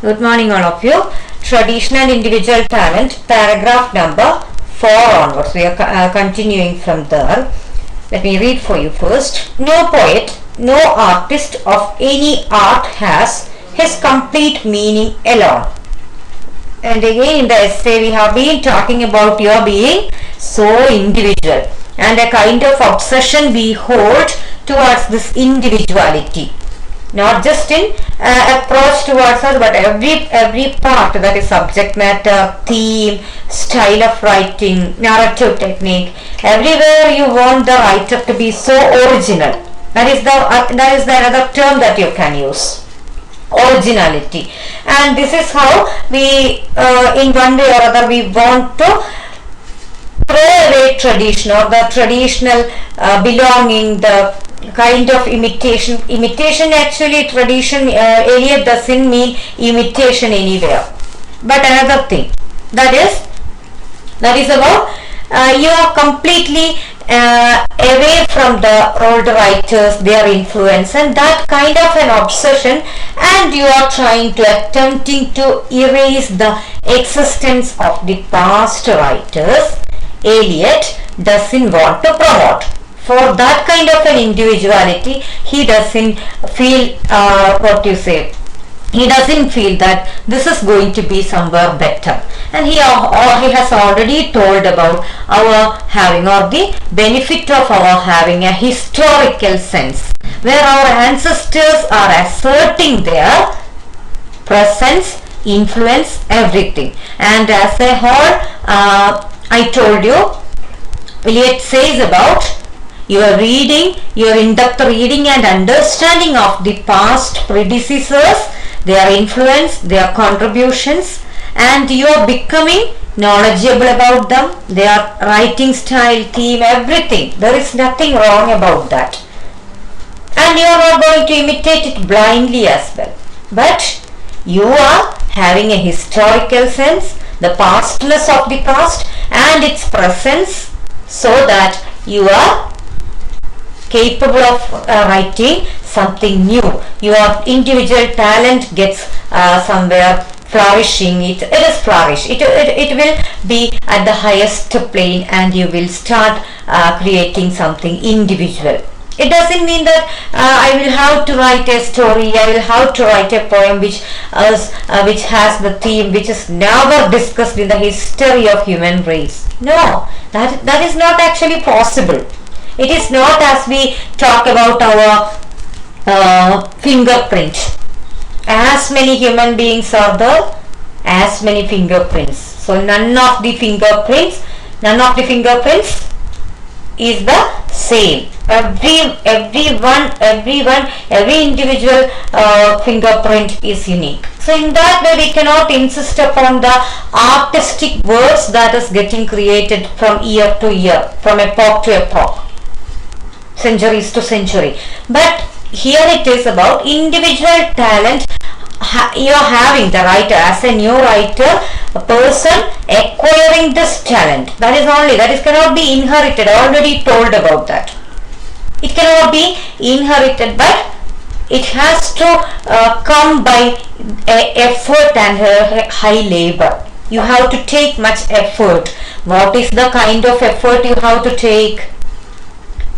Good morning all of you. Traditional individual talent, paragraph number 4 onwards. We are continuing from there. Let me read for you first. No poet, no artist of any art has his complete meaning alone. And again in the essay we have been talking about your being so individual and a kind of obsession we hold towards this individuality. Not just in approach towards us, but every part, that is subject matter, theme, style of writing, narrative technique, everywhere you want the writer to be so original. That is the another term that you can use, originality. And this is how we in one way or other we want to throw away tradition or the traditional belonging, the kind of imitation actually tradition earlier doesn't mean imitation anywhere, but another thing that is about you are completely away from the old writers, their influence, and that kind of an obsession, and you are attempting to erase the existence of the past writers Eliot doesn't want to promote. For that kind of an individuality, he doesn't feel he doesn't feel that this is going to be somewhere better. And he has already told about our having, or the benefit of our having, a historical sense where our ancestors are asserting their presence, influence, everything. And as a whole, I told you, Eliot says about your reading, your in-depth reading and understanding of the past predecessors, their influence, their contributions, and you are becoming knowledgeable about them, their writing style, theme, everything. There is nothing wrong about that. And you are not going to imitate it blindly as well. But you are having a historical sense, the pastness of the past and its presence, so that you are capable of writing something new. Your individual talent gets somewhere flourishing. It is flourish. It will be at the highest plane, and you will start creating something individual. It doesn't mean that I will have to write a story, I will have to write a poem which has the theme which is never discussed in the history of human race. No, that is not actually possible. It is not as we talk about our fingerprint. As many human beings are there, as many fingerprints. So none of the fingerprints is the same. Every individual fingerprint is unique. So in that way we cannot insist upon the artistic words that is getting created from year to year, from epoch to epoch, centuries to century. But here it is about individual talent. You are having the writer as a new writer, a person acquiring this talent. That is cannot be inherited. Already told about that. It cannot be inherited, but it has to come by effort and high labor. You have to take much effort. What is the kind of effort you have to take?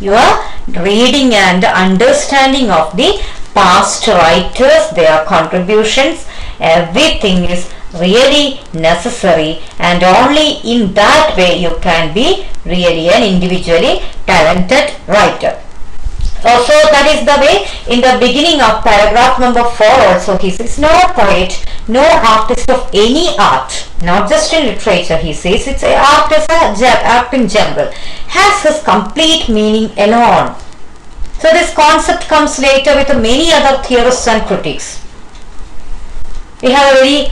Your reading and understanding of the past writers, their contributions, everything is really necessary, and only in that way you can be really an individually talented writer. Also, that is the way in the beginning of paragraph number 4 also he says, no poet, no artist of any art, not just in literature, he says, it's an art as art in general, has his complete meaning alone. So this concept comes later with many other theorists and critics. We have a very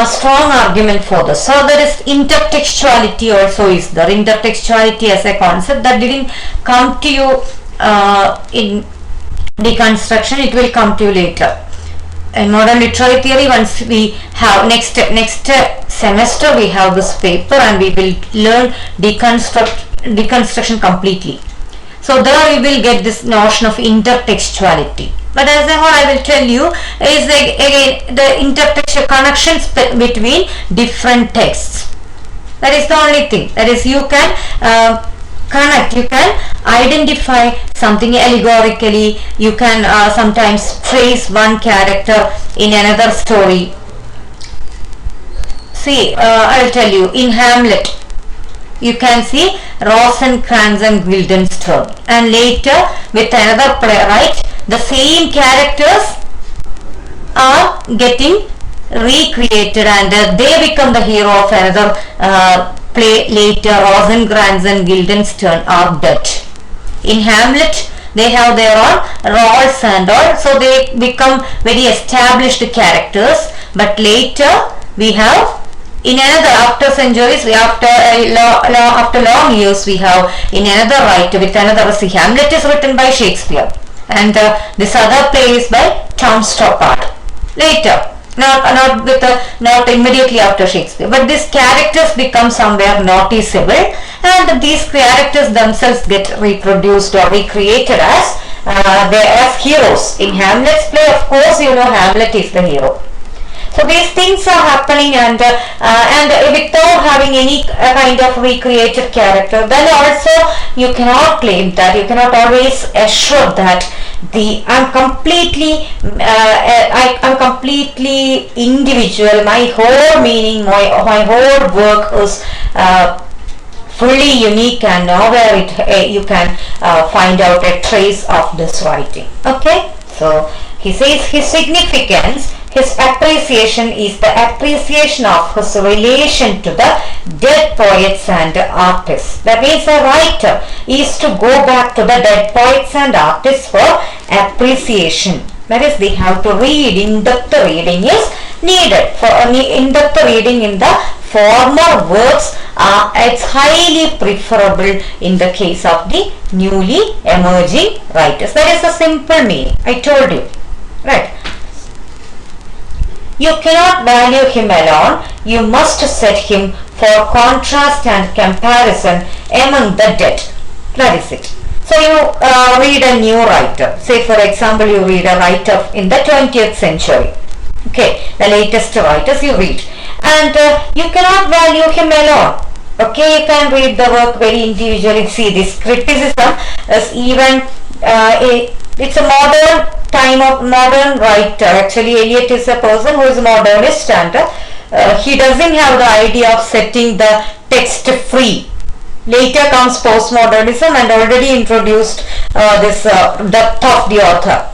strong argument for this. So there is intertextuality also is there. Intertextuality as a concept that didn't come to you in deconstruction, it will come to you later. In modern literary theory, once we have next semester we have this paper and we will learn deconstruction completely. So there we will get this notion of intertextuality. But as a whole, I will tell you is again the intertextual connections between different texts. That is the only thing. That is, you can connect, you can identify something allegorically, you can sometimes trace one character in another story. See, I will tell you, in Hamlet, you can see Rosencrantz and Guildenstern, and later with another playwright, the same characters are getting recreated and they become the hero of another play later. Rosencrantz and Guildenstern are dead. In Hamlet, they have their own roles and all, so they become very established characters. But later we have, in another, after centuries, after long years, we have in another writer with another. See, Hamlet is written by Shakespeare, and this other play is by Tom Stoppard. Later, not immediately after Shakespeare, but these characters become somewhere noticeable, and these characters themselves get reproduced or recreated as heroes. In Hamlet's play, of course, you know Hamlet is the hero. So these things are happening, and without having any kind of recreated character, then also you cannot claim that, you cannot always assure that I'm completely individual, my whole meaning, my whole work is fully unique, and nowhere you can find out a trace of this writing. Okay, so he says his significance, his appreciation is the appreciation of his relation to the dead poets and artists. That means a writer is to go back to the dead poets and artists for appreciation. That is, they have to read. In-depth reading is needed. For in-depth reading in the former works, it's highly preferable in the case of the newly emerging writers. That is the simple meaning. I told you. Right. You cannot value him alone, you must set him for contrast and comparison among the dead. That is it. So you read a new writer. Say for example, you read a writer in the 20th century. Okay, the latest writers you read. And you cannot value him alone. Okay, you can read the work very individually. See, this criticism is even it's a modern time of modern writer. Actually, Eliot is a person who is a modernist, and he doesn't have the idea of setting the text free. Later comes postmodernism and already introduced this depth of the author.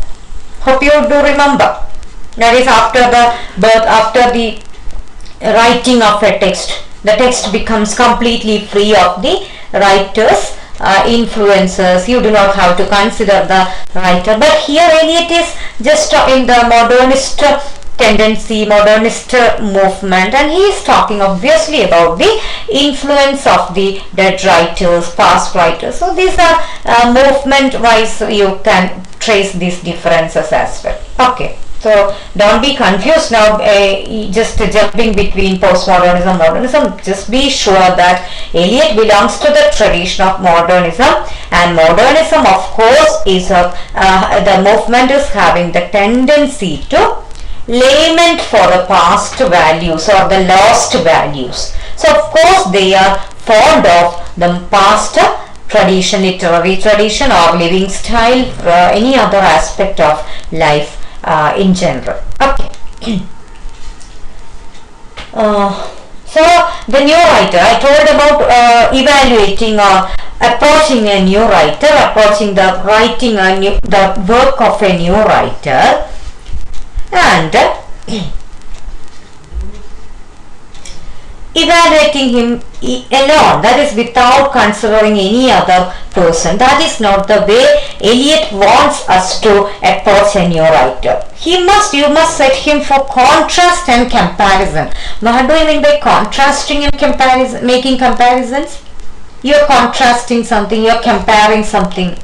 Hope you do remember. That is, after the writing of a text, the text becomes completely free of the writer's influences. You do not have to consider the writer. But here Eliot is just in the modernist tendency, modernist movement, and he is talking obviously about the influence of the dead writers, past writers. So these are movement wise, you can trace these differences as well. Okay. So don't be confused now, just jumping between postmodernism, modernism. Just be sure that Eliot belongs to the tradition of modernism, and modernism, of course, is the movement is having the tendency to lament for the past values or the lost values. So of course they are fond of the past tradition, literary tradition or living style, any other aspect of life in general. Okay. So the new writer, I told about evaluating or approaching a new writer, approaching the writing the work of a new writer, and evaluating him alone, that is without considering any other person. That is not the way Eliot wants us to approach a new writer. You must set him for contrast and comparison. What do you mean by contrasting and comparison? Making comparisons? You are contrasting something, you are comparing something.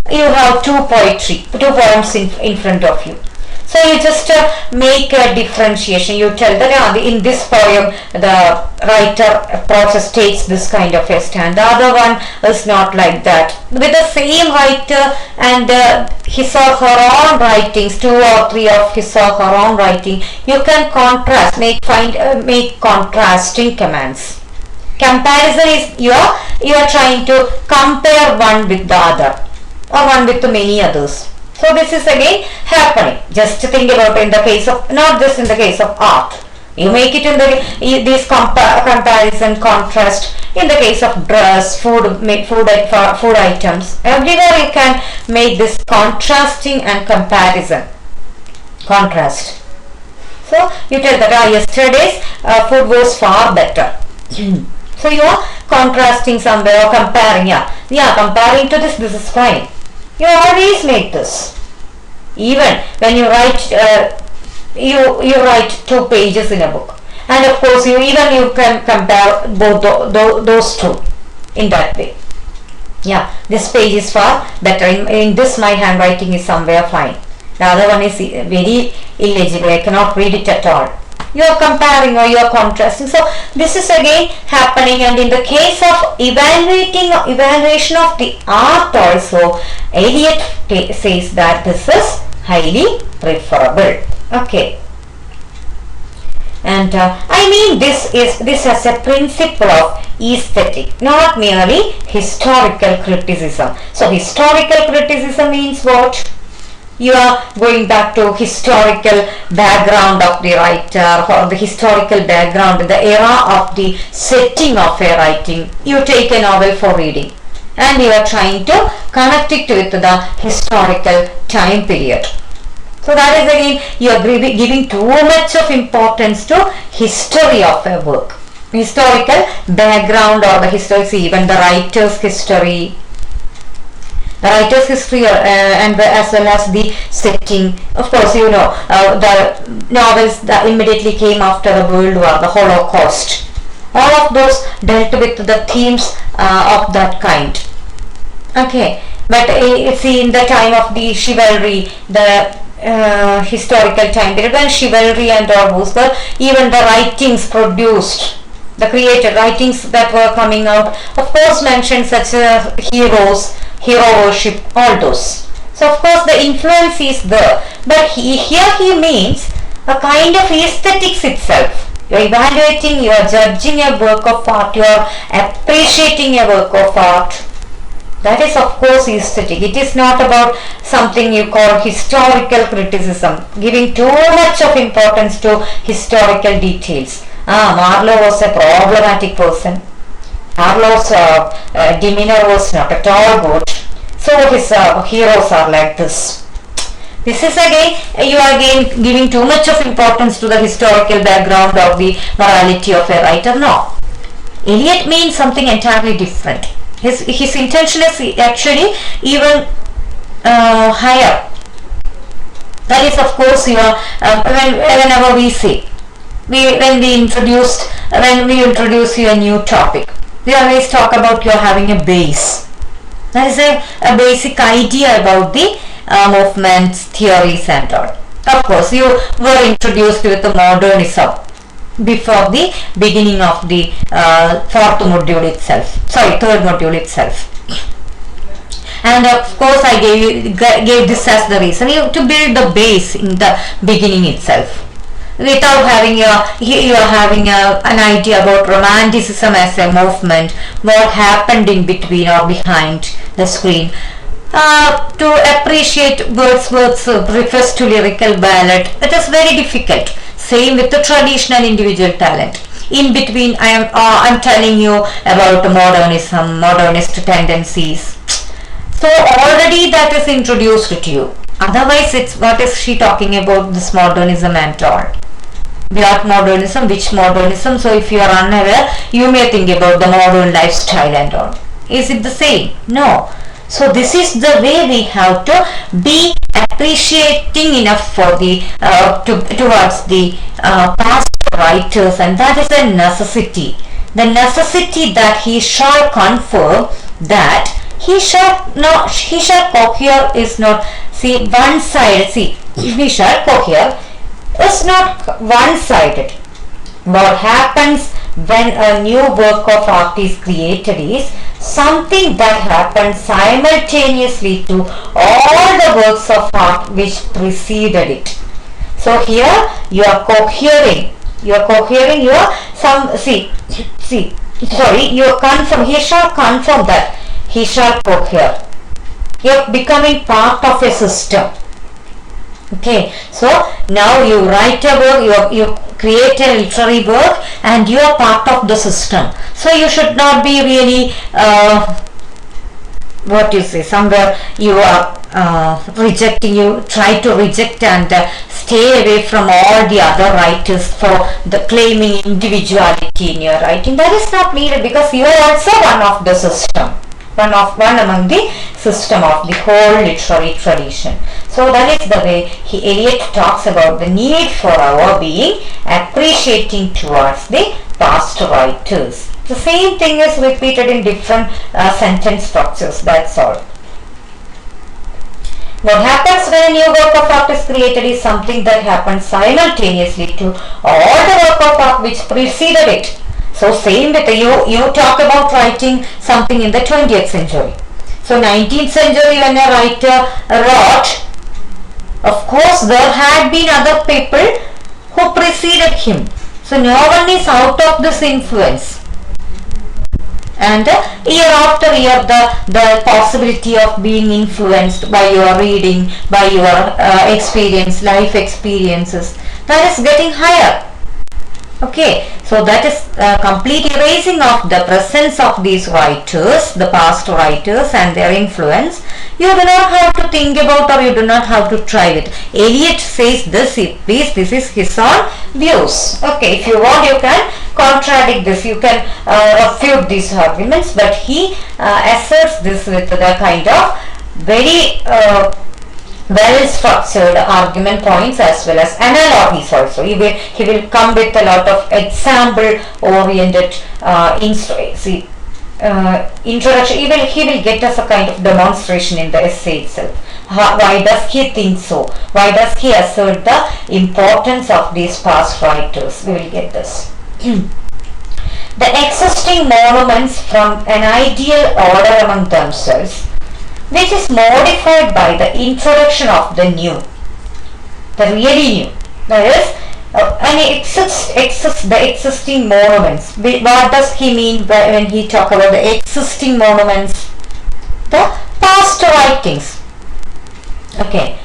You have two poems in front of you. So you just make a differentiation. You tell that in this poem the writer process takes this kind of a stand. The other one is not like that. With the same writer and his or her own writings, 2 or 3 of his or her own writing, you can contrast, make contrasting commands. Comparison is you are trying to compare one with the other or one with many others. So this is again happening. Just think about in the case of, not just in the case of art. You make it in this comparison, contrast in the case of dress, food items. Everywhere you can make this contrasting and comparison. Contrast. So you tell that yesterday's food was far better. So you are contrasting somewhere or comparing. Comparing to this is fine. You always make this. Even when you write, you write 2 pages in a book, and of course you can compare both those two in that way. This page is far better. In this my handwriting is somewhere fine. The other one is very illegible. I cannot read it at all. You are comparing or you are contrasting. So this is again happening, and in the case of evaluation of the art also, Eliot says that this is highly preferable. Okay. And I mean this as a principle of aesthetic, not merely historical criticism. So historical criticism means what? You are going back to historical background of the writer, or the historical background, the era of the setting of a writing. You take a novel for reading and you are trying to connect it with the historical time period. So that is again, you are giving too much of importance to history of a work. Historical background or the history, even the writer's history. The writer's history and as well as the setting. Of course, you know, the novels that immediately came after the World War, the Holocaust. All of those dealt with the themes of that kind. Okay, but see, in the time of the chivalry, the historical time period when chivalry and all was there, even the writings produced, the created writings that were coming out, of course mentioned such heroes, hero worship, all those. So of course the influence is there, but here he means a kind of aesthetics itself. You are evaluating, you are judging a work of art, you are appreciating a work of art. That is of course aesthetic. It is not about something you call historical criticism, giving too much of importance to historical details. Marlowe was a problematic person. Marlowe's demeanor was not at all good. So his heroes are like this. This is again, you are again giving too much of importance to the historical background of the morality of a writer. No. Eliot means something entirely different. His intention is actually even higher. That is of course your whenever we say, when we introduce you a new topic, we always talk about you having a base. That is a basic idea about the movements, theories and all. Of course, you were introduced with the modernism before the beginning of the third module itself. And of course, I gave this as the reason, to build the base in the beginning itself. Without having you are having an idea about romanticism as a movement, what happened in between or behind the screen. To appreciate Wordsworth's preface to lyrical ballad, it is very difficult. Same with the traditional individual talent. In between, I am telling you about modernism, modernist tendencies. So already that is introduced to you. Otherwise, it's what is she talking about this modernism and all? What modernism? Which modernism? So if you are unaware, you may think about the modern lifestyle and all. Is it the same? No. So this is the way we have to be appreciating enough for the towards the past writers, and that is a necessity. The necessity that he shall confirm that he shall cohere is not, see, one sided. See, he shall cohere is not one sided. What happens when a new work of art is created is something that happens simultaneously to all the works of art which preceded it. So here you are cohering your you confirm, he shall confirm that, he shall cohere. You are becoming part of a system. Okay, so now you write a work, you create a literary work, and you are part of the system. So you should not be really what you say, somewhere you are rejecting, you try to reject and stay away from all the other writers for the claiming individuality in your writing. That is not needed, because you are also one of the system, one among the system of the whole literary tradition. So that is the way Eliot talks about the need for our being appreciating towards the past writers. The same thing is repeated in different sentence structures, that's all. What happens when a new work of art is created is something that happens simultaneously to all the work of art which preceded it. So same with you talk about writing something in the 20th century. So 19th century when a writer wrote, of course there had been other people who preceded him. So no one is out of this influence. And year after year the possibility of being influenced by your reading, by your experience, life experiences, that is getting higher. Okay, so that is complete erasing of the presence of these writers, the past writers and their influence. You do not have to think about, or you do not have to try it. Eliot says this is his own views. Okay, if you want you can contradict this, you can refute these arguments, but he asserts this with the kind of very well structured argument points as well as analogies also. He will come with a lot of example oriented introduction. He will get us a kind of demonstration in the essay itself. Why does he think so? Why does he assert the importance of these past writers? We will get this. The existing monuments from an ideal order among themselves, which is modified by the introduction of the new, the really new. That is, the existing monuments. What does he mean when he talk about the existing monuments? The past writings. Okay.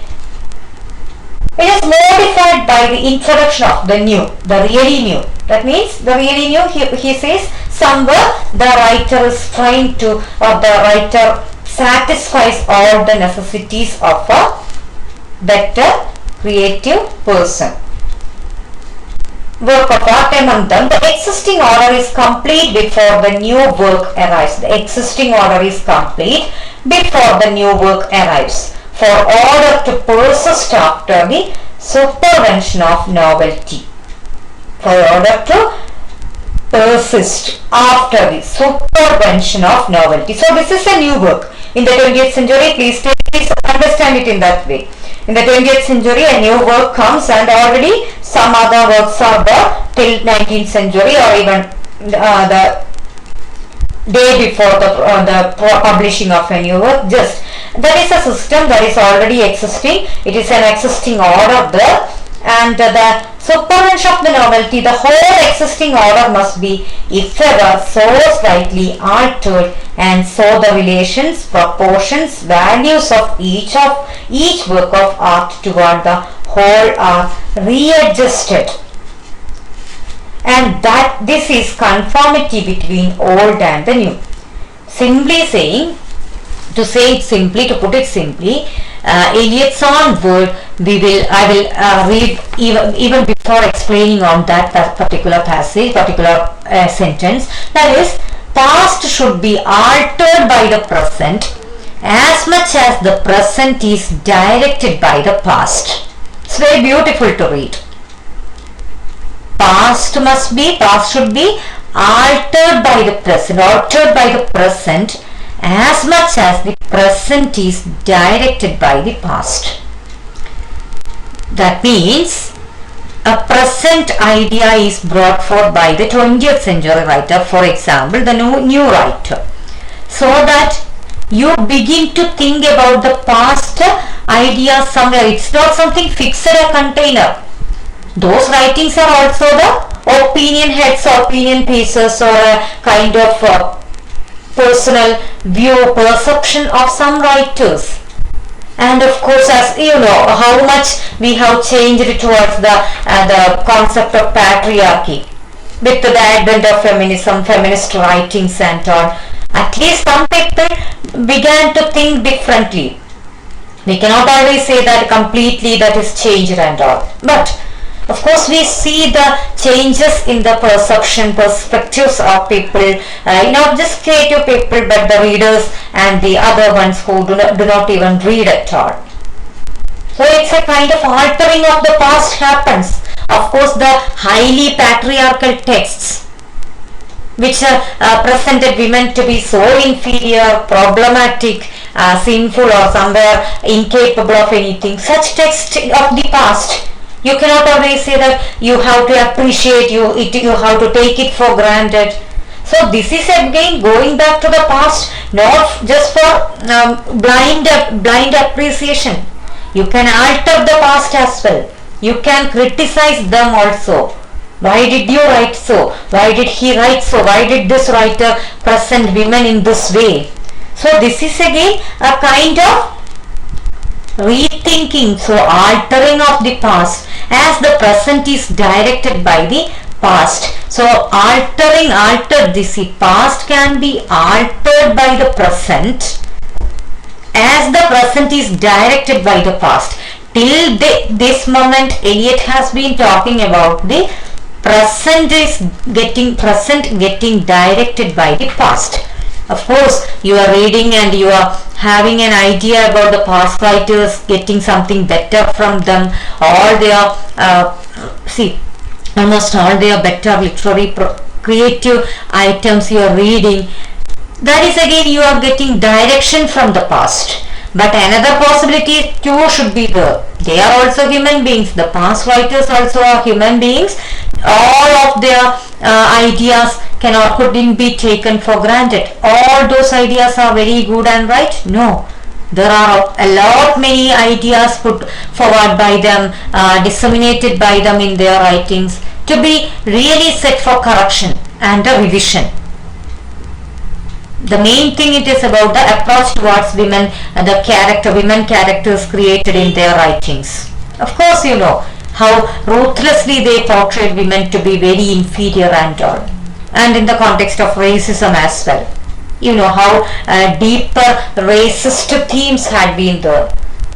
It is modified by the introduction of the new, the really new. That means the really new, he says, somewhere the writer is trying to, or the writer satisfies all the necessities of a better creative person. Work of art among them, the existing order is complete before the new work arrives. The existing order is complete before the new work arrives, for order to persist after the supervention of novelty. For order to persist after the supervention of novelty. So this is a new work. In the 20th century, please understand it in that way. In the 20th century, a new work comes, and already some other works are there till 19th century, or even the day before the publishing of a new work. Just that is a system that is already existing. It is an existing order there, and the supervention of the novelty, the whole existing order must be, if ever, so slightly altered, and so the relations, proportions, values of each work of art toward the whole are readjusted, and that this is conformity between old and the new. Simply saying, to put it simply, Eliot's own word, I will read even before explaining on that particular passage, particular sentence. That is, past should be altered by the present as much as the present is directed by the past. It's very beautiful to read. Past should be altered by the present as much as the present is directed by the past. That means a present idea is brought forth by the 20th century writer, for example, the new writer, so that you begin to think about the past idea somewhere. It's not something fixed a container. Those writings are also the opinion heads, opinion pieces, or a kind of personal view, perception of some writers. And of course, as you know, how much we have changed towards the concept of patriarchy with the advent of feminism, feminist writings and all. At least some people began to think differently. We cannot always say that completely that is changed and all. But of course, we see the changes in the perception, perspectives of people, not just creative people, but the readers and the other ones who do not even read at all. So it's a kind of altering of the past happens. Of course, the highly patriarchal texts, which presented women to be so inferior, problematic, sinful, or somewhere incapable of anything, such texts of the past, you cannot always say that you have to appreciate, you have to take it for granted. So this is again going back to the past, not just for blind appreciation. You can alter the past as well. You can criticize them also. Why did you write so? Why did he write so? Why did this writer present women in this way? So this is again a kind of rethinking, so altering of the past, as the present is directed by the past. So altered this past can be altered by the present, as the present is directed by the past. Till this moment, Eliot has been talking about the present getting directed by the past. Of course, you are reading and you are having an idea about the past writers, getting something better from them, all their almost all their better literary creative items you are reading. That is again, you are getting direction from the past. But another possibility too should be there. They are also human beings. The past writers also are human beings. All of their ideas couldn't be taken for granted. All those ideas are very good and right? No. There are many ideas put forward by them, disseminated by them in their writings, to be really set for correction and a revision. The main thing it is about the approach towards women, women characters created in their writings. Of course, you know how ruthlessly they portrayed women to be very inferior and all, and in the context of racism as well. You know how deeper racist themes had been there.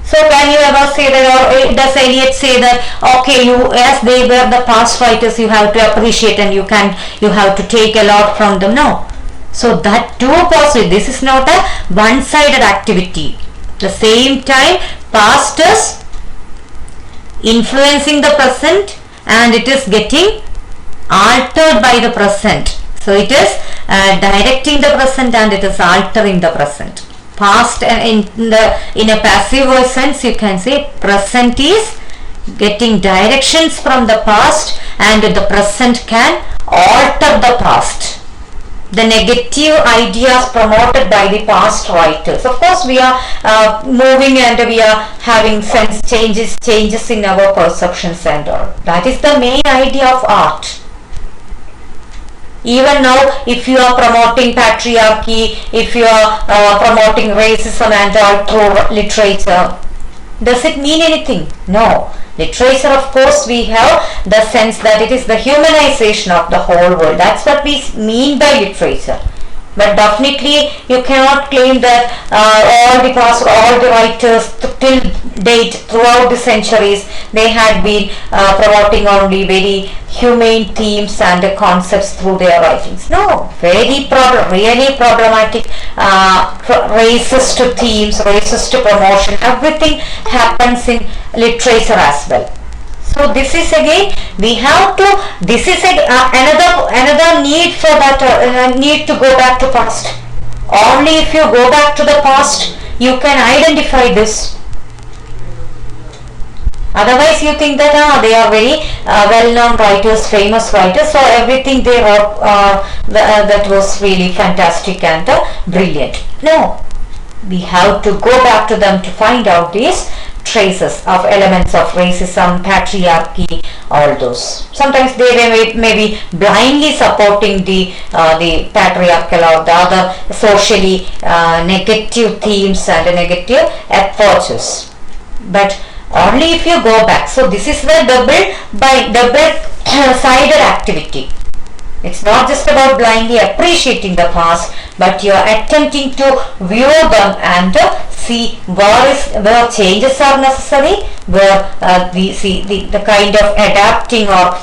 So can you ever say that, or does Eliot say that, okay, as they were the past writers, you have to appreciate and you have to take a lot from them? No. So that too possible. This is not a one-sided activity. At the same time, past is influencing the present and it is getting altered by the present. So it is directing the present and it is altering the present. Past in a passive voice sense, you can say present is getting directions from the past and the present can alter the past. The negative ideas promoted by the past writers. Of course, we are moving and we are having sense changes in our perceptions and all. That is the main idea of art. Even now, if you are promoting patriarchy, if you are promoting racism and all through literature, does it mean anything? No. Literature, of course, we have the sense that it is the humanization of the whole world. That's what we mean by literature. But definitely, you cannot claim that all the writers till date, throughout the centuries, they had been promoting only very humane themes and concepts through their writings. No, really problematic racist themes, racist promotion, everything happens in literature as well. So this is again, this is another need for that, need to go back to past. Only if you go back to the past, you can identify this. Otherwise, you think that they are very well-known writers, famous writers, so everything they wrote that was really fantastic and brilliant. No, we have to go back to them to find out these traces of elements of racism, patriarchy, all those. Sometimes they may be blindly supporting the patriarchal or the other socially negative themes and negative approaches. But only if you go back. So this is the double-sided activity. It's not just about blindly appreciating the past, but you are attempting to view them and see where changes are necessary, where the kind of adapting or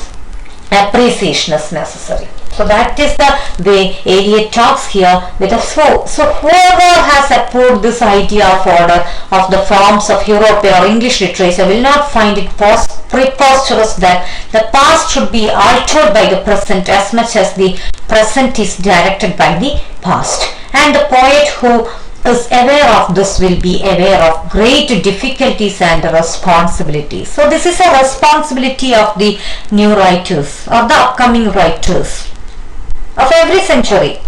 appreciation is necessary. So that is the way Eliot talks here with us. So whoever has approved this idea of order of the forms of European or English literature will not find it preposterous that the past should be altered by the present as much as the present is directed by the past. And the poet who is aware of this will be aware of great difficulties and responsibilities. So this is a responsibility of the new writers or the upcoming writers of every century.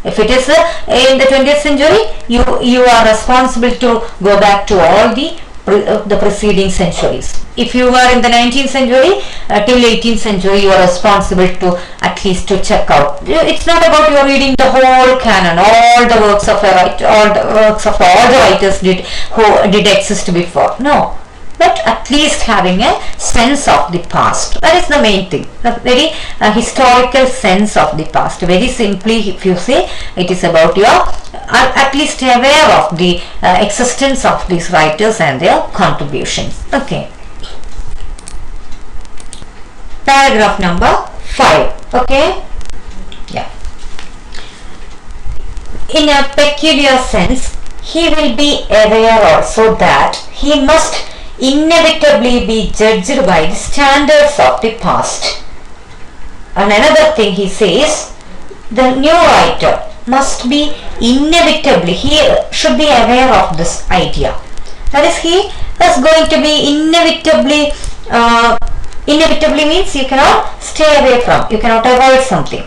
If it is in the 20th century, you are responsible to go back to all the preceding centuries. If you were in the 19th century till 18th century, you are responsible to at least to check out. It's not about you reading the whole canon, all the works of all the writers who did exist before. No, but at least having a sense of the past. That is the main thing. A very historical sense of the past. Very simply, if you say, it is about your at least aware of the existence of these writers and their contributions. Okay. Paragraph number 5. Okay. Yeah. In a peculiar sense, he will be aware also that he must inevitably be judged by the standards of the past. And another thing he says, the new writer must be inevitably, he should be aware of this idea. That is, he is going to be inevitably, inevitably means you cannot stay away from, you cannot avoid something.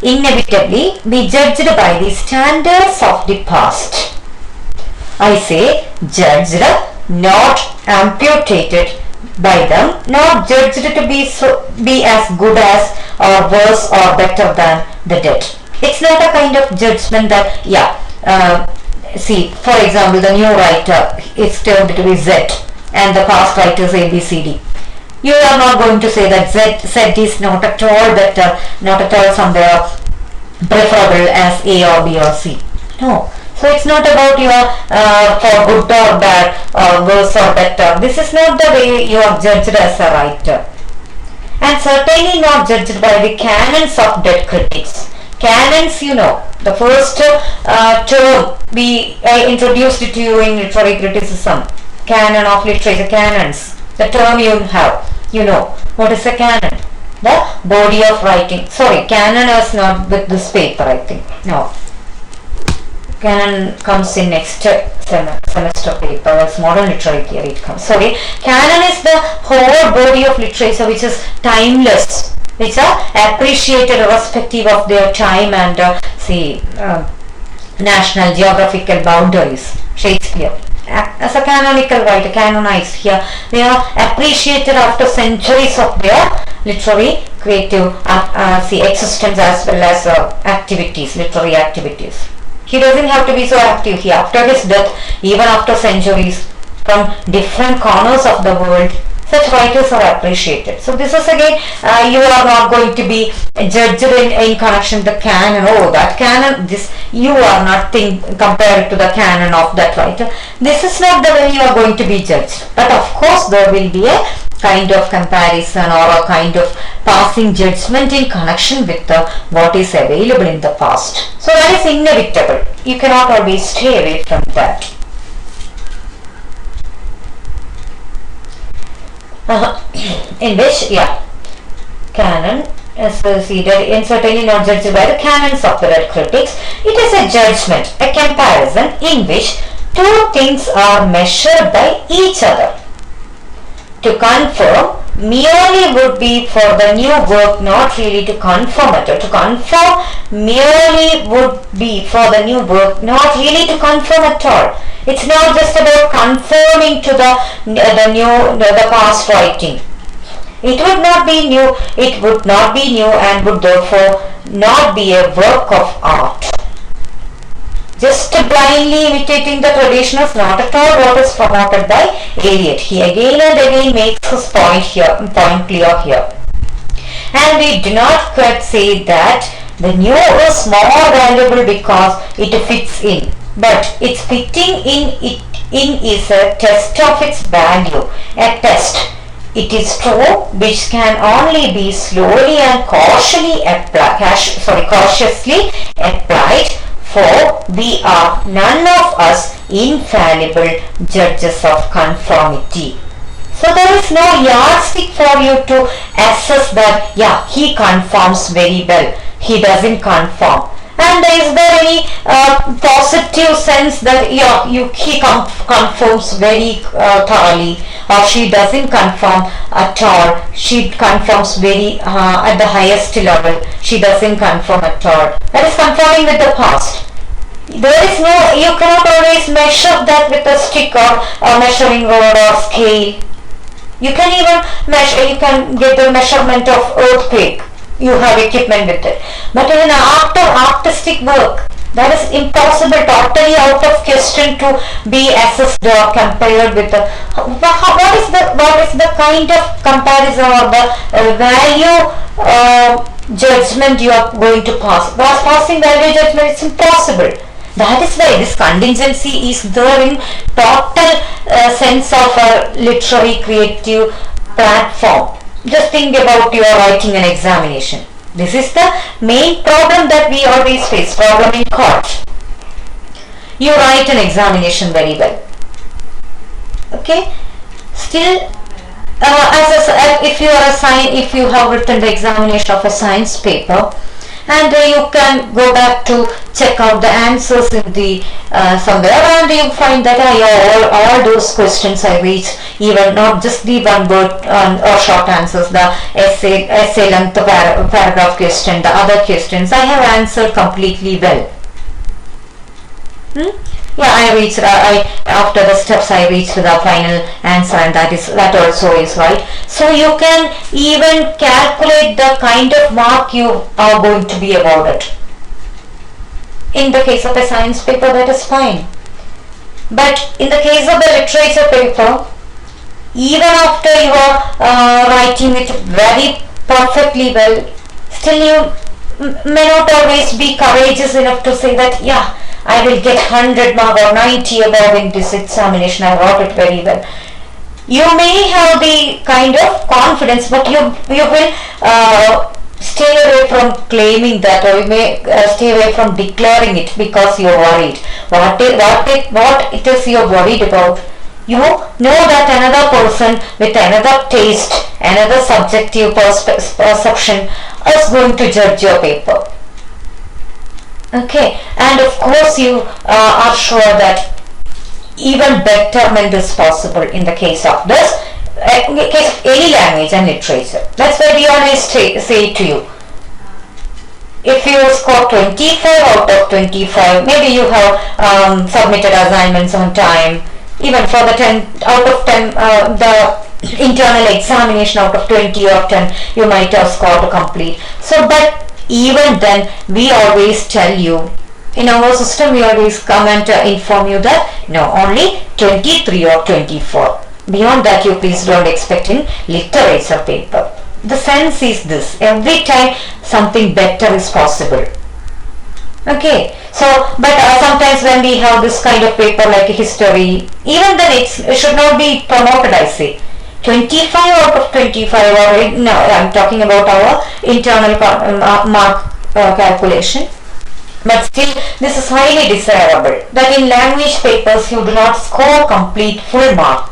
Inevitably be judged by the standards of the past. I say judged, not amputated by them, not judged to be as good as or worse or better than the dead. It's not a kind of judgment that see, for example, the new writer is termed to be Z and the past writer is ABCD. You are not going to say that Z is not at all better, not at all somewhere preferable as A or B or C. No. So it's not about your for good or bad or worse or better. This is not the way you are judged as a writer. And certainly not judged by the canons of dead critics. Canons, you know, the first term we introduced to you in literary criticism. Canon of literature, canons. The term you have, you know. What is a canon? The body of writing. Sorry, canon is not with this paper, I think. No. Canon comes in next semester paper as modern literary theory it comes. Sorry, canon is the whole body of literature which is timeless, which are appreciated irrespective of their time and national geographical boundaries. Shakespeare as a canonical writer, canonized here, they are appreciated after centuries of their literary creative existence as well as activities, literary activities. He doesn't have to be so active here. After his death, even after centuries, from different corners of the world, such writers are appreciated. So this is again, you are not going to be judged in connection to the canon. Oh, that canon, this, you are nothing compared to the canon of that writer. This is not the way you are going to be judged. But of course, there will be a kind of comparison or a kind of passing judgment in connection with what is available in the past. So that is inevitable. You cannot always stay away from that. In which, canon succeeded and certainly not judged by the canons of the critics. It is a judgment, a comparison in which two things are measured by each other. To confirm merely would be for the new work, not really to confirm at all. To confirm merely would be for the new work, not really to confirm at all. It's not just about conforming to the past writing. It would not be new. It would not be new and would therefore not be a work of art. Just blindly imitating the tradition is not at all what is promoted by Eliot. He again and again makes his point clear here. And we do not quite say that the new is more valuable because it fits in. But its fitting in is a test of its value, a test. It is true, which can only be slowly and cautiously applied, for we are none of us infallible judges of conformity. So there is no yardstick for you to assess that, yeah, he conforms very well, he doesn't conform. And is there any positive sense that he conforms very thoroughly, or she doesn't conform at all, she conforms very at the highest level, she doesn't conform at all. That is conforming with the past. There is no, you cannot always measure that with a stick or a measuring rod or scale. You can even measure, you can get the measurement of earthquake. You have equipment with it. But in an artistic work, that is impossible, totally out of question to be assessed or compared with the, what is the kind of comparison or the value judgment you are going to pass. Passing value judgment is impossible. That is why this contingency is there in total sense of a literary creative platform. Just think about your writing an examination. This is the main problem that we always face, problem in court. You write an examination very well. Okay? Still, if you have written the examination of a science paper, and you can go back to check out the answers in the somewhere, and you find that all those questions I reached, even not just the one word or short answers, the essay length paragraph question, the other questions I have answered completely well. Yeah, after the steps I reached the final answer, and that also is right. So you can even calculate the kind of mark you are going to be awarded. In the case of a science paper, that is fine. But in the case of a literature paper, even after you are writing it very perfectly well, still you may not always be courageous enough to say that, yeah, I will get 100 mark or 90 above in this examination, I wrote it very well. You may have the kind of confidence, but you will stay away from claiming that, or you may stay away from declaring it because you are worried. What it is you are worried about? You know that another person with another taste, another subjective perception is going to judge your paper. Okay, and of course you are sure that even betterment is possible in the case of this, in the case of any language and literature. That's why we always say to you, if you score 25 out of 25, maybe you have submitted assignments on time, even for the 10 out of 10, the internal examination out of 20 or 10, you might have scored to complete. So, but even then, we always tell you, in our system, we always come and inform you that, no, only 23 or 24. Beyond that, you please don't expect in literature paper. The sense is this, every time something better is possible. Okay, so, but sometimes when we have this kind of paper like history, even then it should not be promoted, I say. 25 out of 25, or no, I'm talking about our internal mark calculation. But still, this is highly desirable that in language papers you do not score complete full mark.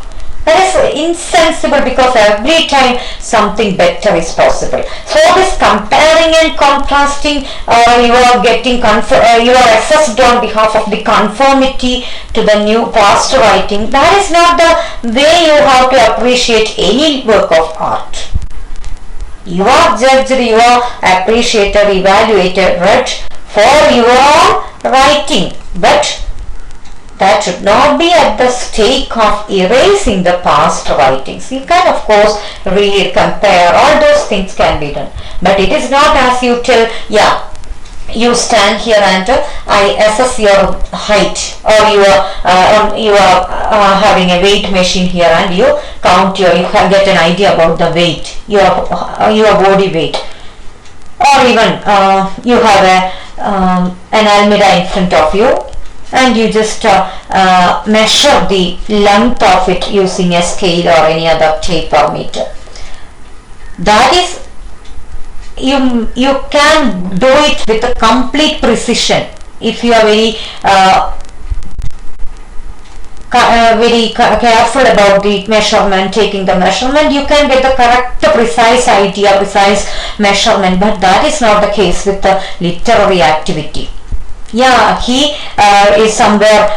That is insensible, because every time something better is possible. So this comparing and contrasting, you are getting you are assessed on behalf of the conformity to the new past writing. That is not the way you have to appreciate any work of art. You are judged, you are appreciated, evaluated, read for your writing, but that should not be at the stake of erasing the past writings. You can of course read, compare, all those things can be done, but it is not as you tell, yeah, you stand here and I assess your height, or you are having a weight machine here and you count you can get an idea about the weight, your body weight, or even you have an almirah in front of you, and you just measure the length of it using a scale or any other tape or meter. That is, you can do it with a complete precision if you are very careful about the measurement, taking the measurement. You can get the correct, precise idea, precise measurement, but that is not the case with the literary activity. Yeah, he is somewhere,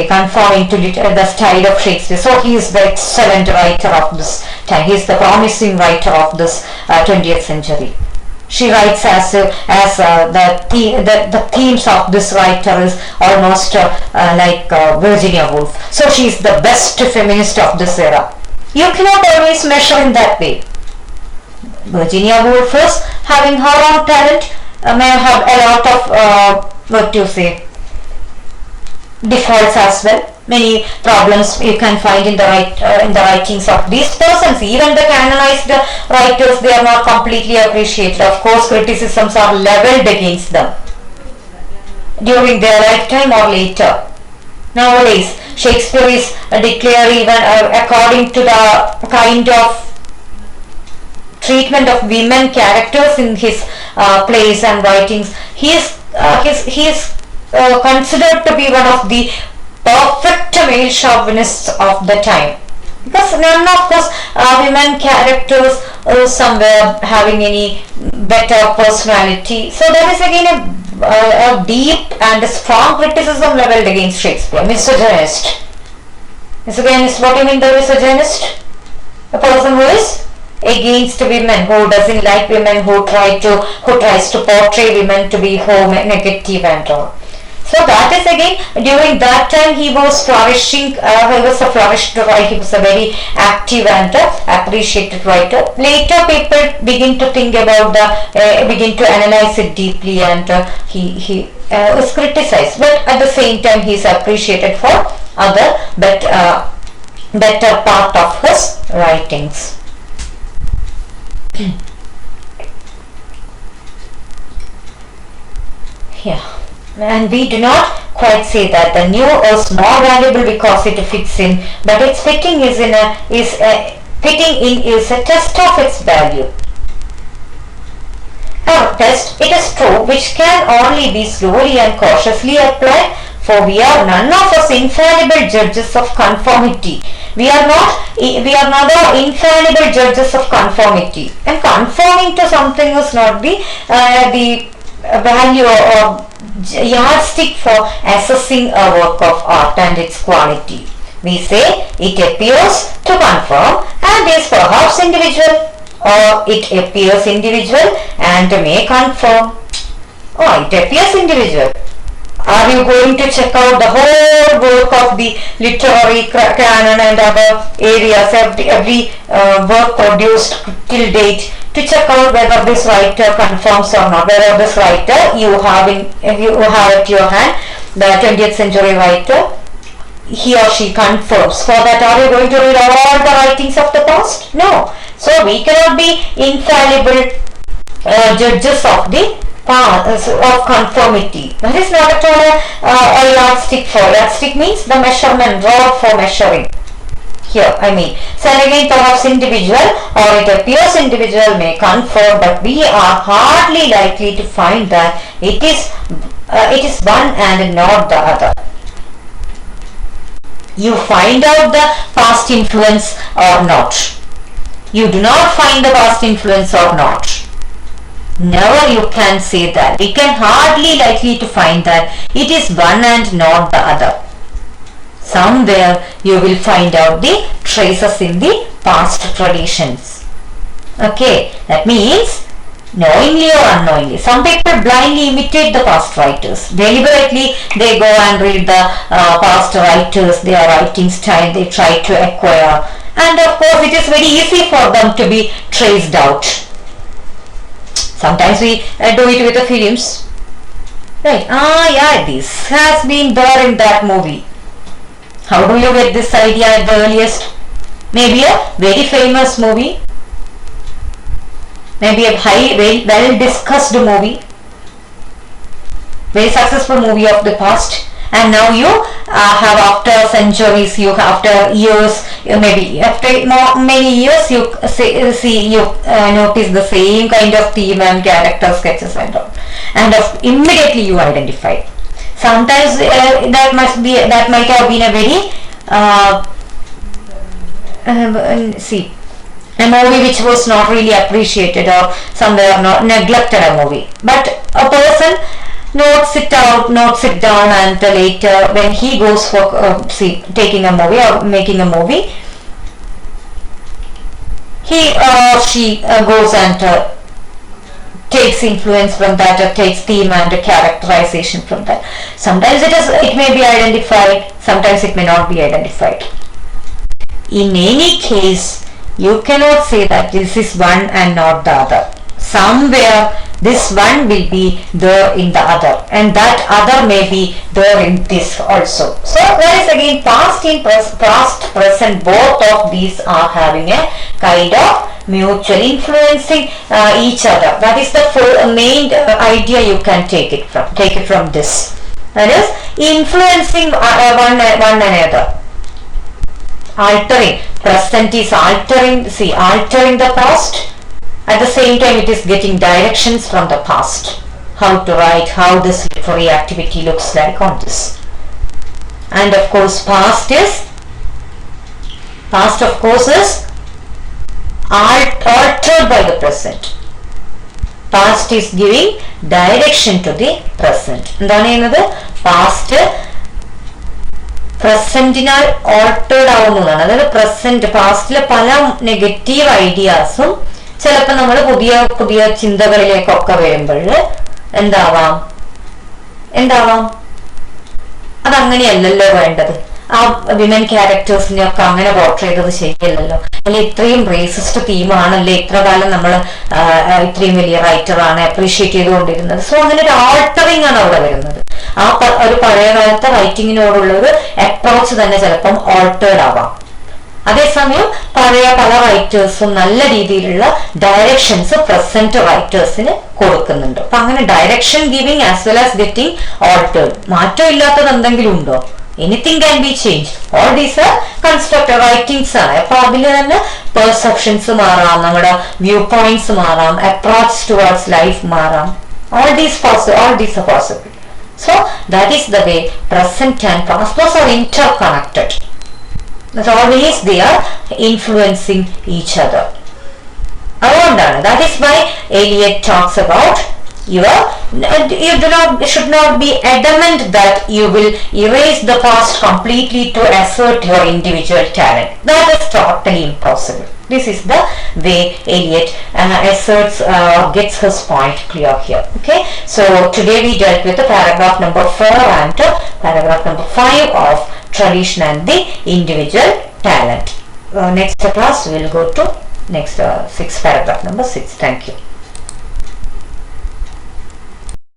conforming to the style of Shakespeare. So he is the excellent writer of this time. He is the promising writer of this 20th century. She writes as the themes of this writer is almost like Virginia Woolf. So she is the best feminist of this era. You cannot always measure in that way. Virginia Woolf is having her own talent. May have a lot of defaults as well. Many problems you can find in the writings of these persons. Even the canonized writers, they are not completely appreciated. Of course, criticisms are leveled against them during their lifetime or later. Nowadays, Shakespeare is declared, even according to the kind of treatment of women characters in his plays and writings, he is considered to be one of the perfect male chauvinists of the time, because none of those women characters somewhere having any better personality. So there is again a deep and a strong criticism leveled against Shakespeare. Misogynist. Misogynist, what do you mean by misogynist? A person who is against women, who doesn't like women, who tries to portray women to be home negative and all. So that is again, during that time he was flourishing, he was a flourished writer, he was a very active and appreciated writer. Later people begin to think about begin to analyze it deeply, and he was criticized, but at the same time he is appreciated for other better part of his writings. Yeah, and we do not quite say that the new is more valuable because it fits in, but its fitting is a test of its value. Our test, it is true, which can only be slowly and cautiously applied, for we are none of us infallible judges of conformity. We are not infallible judges of conformity, and conforming to something is not the value or yardstick for assessing a work of art and its quality. We say it appears to conform and is perhaps individual, or it appears individual and may conform. Oh, it appears individual. Are you going to check out the whole work of the literary canon and other areas, every work produced till date, to check out whether this writer conforms or not, whether this writer you have at your hand, the 20th century writer, he or she conforms? For that, are you going to read all the writings of the past? No. So we cannot be infallible judges of the of conformity. That is not at all a yardstick for. Yardstick means the measurement rod for measuring. Here, I mean. So again, perhaps individual, or it appears individual, may conform, but we are hardly likely to find that it is one and not the other. you find out the past influence or not. You do not find the past influence or not. Never you can say that. We can hardly likely to find that it is one and not the other. Somewhere you will find out the traces in the past traditions. Okay, that means knowingly or unknowingly. Some people blindly imitate the past writers. Deliberately they go and read the past writers, their writing style, they try to acquire. And of course it is very easy for them to be traced out. Sometimes we do it with the films. Right, yeah, this has been there in that movie. How do you get this idea at the earliest? Maybe a very famous movie. Maybe a well discussed movie. Very successful movie of the past. And now you have, after centuries, you after years, maybe after many years, you notice the same kind of theme and character sketches and all, and immediately you identify. Sometimes that might have been a very a movie which was not really appreciated, or somewhere not neglected a movie, but a person not sit down and later when he goes for taking a movie or making a movie, he or she goes and takes influence from that, or takes theme and characterization from that. Sometimes it may be identified, sometimes it may not be identified. In any case, you cannot say that this is one and not the other. Somewhere this one will be there in the other, and that other may be there in this also. So there is again past, present, both of these are having a kind of mutual influencing each other. That is the full main idea you can take it from this. That is influencing one another. Altering. Present is altering the past. At the same time, it is getting directions from the past. How to write, how this literary activity looks like on this. And of course, past of course is altered by the present. Past is giving direction to the present. Past പ്രസന്റിനാൽ altered ആവുന്നതാണ്. അതായത് present പാസ്റ്റിലെ പല negative ഐഡിയാസും ചിലപ്പോൾ നമ്മൾ പുതിയ പുതിയ ചിന്തകളിലേക്കൊക്കെ വരുമ്പോൾ എന്താവാം അതങ്ങനെയല്ലല്ലോ വേണ്ടത്. ആ വിമൻ ക്യാരക്ടേഴ്സിനെ ഒക്കെ അങ്ങനെ പോർട്രേ ചെയ്തത് ശരിയല്ലല്ലോ, അല്ലെ ഇത്രയും റേസിസ്റ്റ് തീമാണല്ലേ ഇത്ര കാലം നമ്മൾ ഇത്രയും വലിയ റൈറ്ററാണ് അപ്രീഷിയേറ്റ് ചെയ്തുകൊണ്ടിരുന്നത്. സോ അങ്ങനെ ഒരു ആൾട്ടറിങ് ആണ് അവിടെ വരുന്നത്. ആ ഒരു പഴയ കാലത്തെ റൈറ്റിങ്ങിനോടുള്ള ഒരു അപ്രോച്ച് തന്നെ ചിലപ്പം ഓൾട്ടേർഡ് ആവാം. അതേസമയം പഴയ പല റൈറ്റേഴ്സും നല്ല രീതിയിലുള്ള ഡയറക്ഷൻസ് പ്രസന്റ് റൈറ്റേഴ്സിന് കൊടുക്കുന്നുണ്ട്. അപ്പൊ അങ്ങനെ direction giving as well as getting altered. മാറ്റം ഇല്ലാത്തത് എന്തെങ്കിലും ഉണ്ടോ? Anything can be change. All these are constructed writings ആണ്. അപ്പൊ അതിൽ തന്നെ പെർസെപ്ഷൻസ് മാറാം, നമ്മുടെ വ്യൂ പോയിന്റ്സ് മാറാം, അപ്രോച്ച് ടുവേർഡ്സ് ലൈഫ് മാറാം. All these are possible. So that is the way present and past, those are interconnected. That's always they are influencing each other. That is why Eliot talks about you should not be adamant that you will erase the past completely to assert your individual talent. That is totally impossible. This is the way Eliot asserts gets his point clear here. Okay, so today we dealt with the paragraph number 4 and paragraph number 5 of tradition and the individual talent. Next class we will go to next paragraph number 6. Thank you.